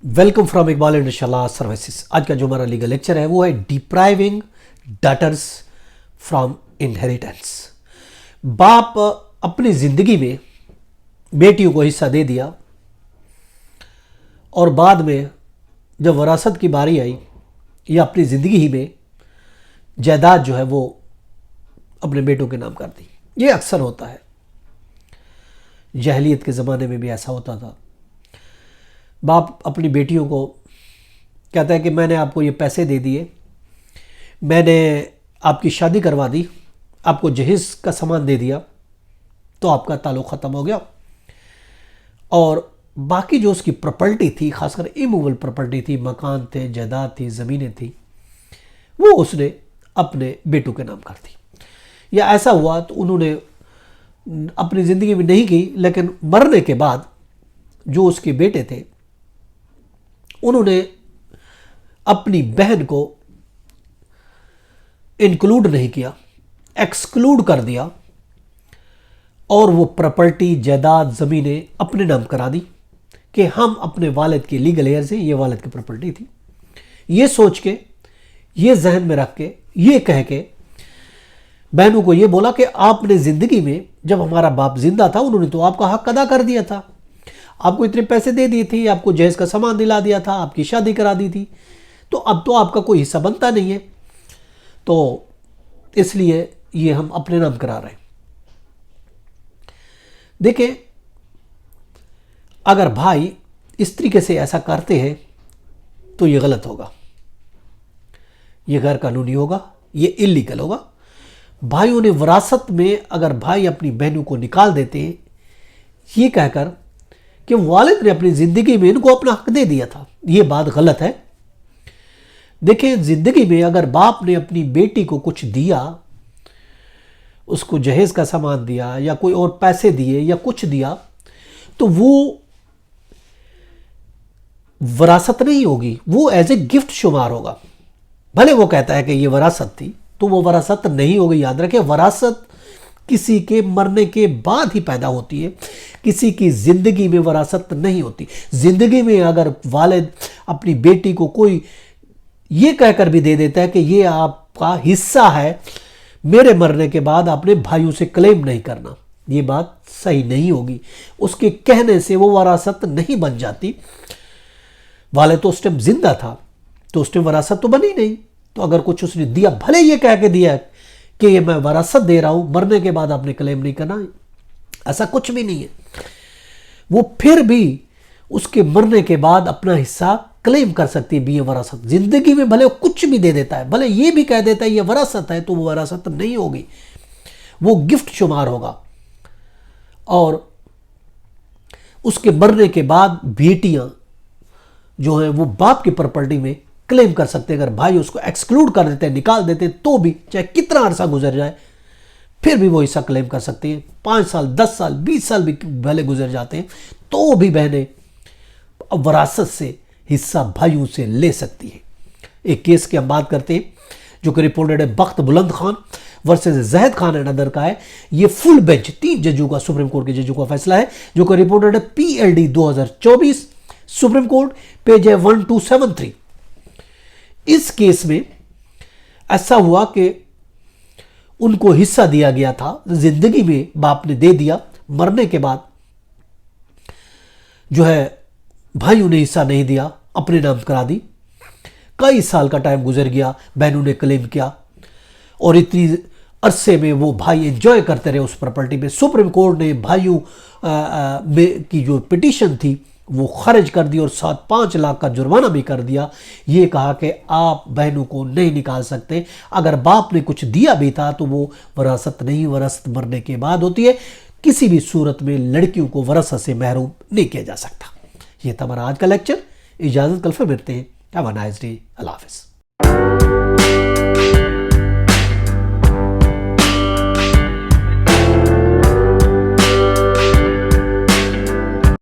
Welcome from Iqbal इंशाल्लाह services. आज का जो हमारा लीगल लेक्चर है वो है डिप्राइविंग डॉटर्स फ्रॉम इनहेरिटेंस। बाप अपनी ज़िंदगी में बेटियों को हिस्सा दे दिया और बाद में जब वरासत की बारी आई या अपनी ज़िंदगी ही में जायदाद जो है वो अपने बेटों के नाम कर दी। ये अक्सर होता है, जहलियत के ज़माने में भी ऐसा होता था। बाप अपनी बेटियों को कहता है कि मैंने आपको ये पैसे दे दिए, मैंने आपकी शादी करवा दी, आपको जहेज़ का सामान दे दिया, तो आपका ताल्लुक़ ख़त्म हो गया। और बाकी जो उसकी प्रॉपर्टी थी, ख़ासकर इमूवेबल प्रॉपर्टी थी, मकान थे, जायदाद थी, ज़मीनें थी, वो उसने अपने बेटों के नाम कर दी। या ऐसा हुआ तो उन्होंने अपनी ज़िंदगी में नहीं की, लेकिन मरने के बाद जो उसके बेटे थे उन्होंने अपनी बहन को इंक्लूड नहीं किया, एक्सक्लूड कर दिया और वो प्रॉपर्टी, जायदाद, ज़मीनें अपने नाम करा दी कि हम अपने वालिद के लीगल हेयर से, ये वालिद की प्रॉपर्टी थी। ये सोच के, ये जहन में रख के, ये कह के बहनों को ये बोला कि आपने ज़िंदगी में जब हमारा बाप जिंदा था उन्होंने तो आपका हक अदा कर दिया था, आपको इतने पैसे दे दिए थे, आपको जहेज़ का सामान दिला दिया था, आपकी शादी करा दी थी, तो अब तो आपका कोई हिस्सा बनता नहीं है, तो इसलिए ये हम अपने नाम करा रहे हैं। देखिए, अगर भाई इस तरीके से ऐसा करते हैं तो ये गलत होगा, ये गैर कानूनी होगा, ये इल्लीगल होगा। भाइयों ने विरासत में अगर भाई अपनी बहनों को निकाल देते हैं ये कहकर कि वालिद ने अपनी ज़िंदगी में इनको अपना हक दे दिया था, ये बात गलत है। देखिए, ज़िंदगी में अगर बाप ने अपनी बेटी को कुछ दिया, उसको जहेज़ का सामान दिया या कोई और पैसे दिए या कुछ दिया, तो वो विरासत नहीं होगी, वो एज ए गिफ्ट शुमार होगा। भले वो कहता है कि ये विरासत थी, तो वो विरासत नहीं होगी। याद रखें, विरासत किसी के मरने के बाद ही पैदा होती है, किसी की ज़िंदगी में विरासत नहीं होती। ज़िंदगी में अगर वालिद अपनी बेटी को कोई ये कहकर भी दे देता है कि ये आपका हिस्सा है, मेरे मरने के बाद आपने भाइयों से क्लेम नहीं करना, ये बात सही नहीं होगी। उसके कहने से वो विरासत नहीं बन जाती। वालिद तो उस टाइम जिंदा था, तो उस टाइम विरासत तो बनी नहीं। तो अगर कुछ उसने दिया, भले ये कह के दिया कि ये मैं विरासत दे रहा हूं, मरने के बाद आपने क्लेम नहीं करना, ऐसा कुछ भी नहीं है। वो फिर भी उसके मरने के बाद अपना हिस्सा क्लेम कर सकती है भी ये विरासत। जिंदगी में भले कुछ भी दे देता है, भले ये भी कह देता है ये विरासत है, तो वो विरासत नहीं होगी, वो गिफ्ट शुमार होगा। और उसके मरने के बाद बेटियां जो है वो बाप की प्रॉपर्टी में क्लेम कर सकते हैं। अगर भाई उसको एक्सक्लूड कर देते हैं, निकाल देते हैं, तो भी चाहे कितना अरसा गुजर जाए फिर भी वो हिस्सा क्लेम कर सकती हैं। 5 साल, 10 साल, 20 साल भी भले गुजर जाते हैं तो भी बहनें विरासत से हिस्सा भाइयों से ले सकती है। एक केस की हम बात करते हैं जो कि रिपोर्टेड है Bakht Buland Khan versus Jahad Khan and other का है। ये फुल बेंच 3 जजों का, सुप्रीम कोर्ट के जजों का फैसला है, जो कि रिपोर्टेड है PLD 2024, सुप्रीम कोर्ट, पेज है 1273। इस केस में ऐसा हुआ कि उनको हिस्सा दिया गया था, जिंदगी में बाप ने दे दिया, मरने के बाद जो है भाइयों ने हिस्सा नहीं दिया, अपने नाम करा दी। कई साल का टाइम गुजर गया, बहनों ने क्लेम किया और इतनी अरसे में वो भाई एंजॉय करते रहे उस प्रॉपर्टी में। सुप्रीम कोर्ट ने भाइयों की जो पिटीशन थी वो खारिज कर दी और 5 लाख का जुर्माना भी कर दिया। ये कहा कि आप बहनों को नहीं निकाल सकते। अगर बाप ने कुछ दिया भी था तो वो विरासत नहीं, विरासत मरने के बाद होती है। किसी भी सूरत में लड़कियों को विरासत से महरूम नहीं किया जा सकता। ये था हमारा आज का लेक्चर। इजाज़त, कल फिर मिलते हैं। Have a nice day. अल्लाह हाफ़िज़।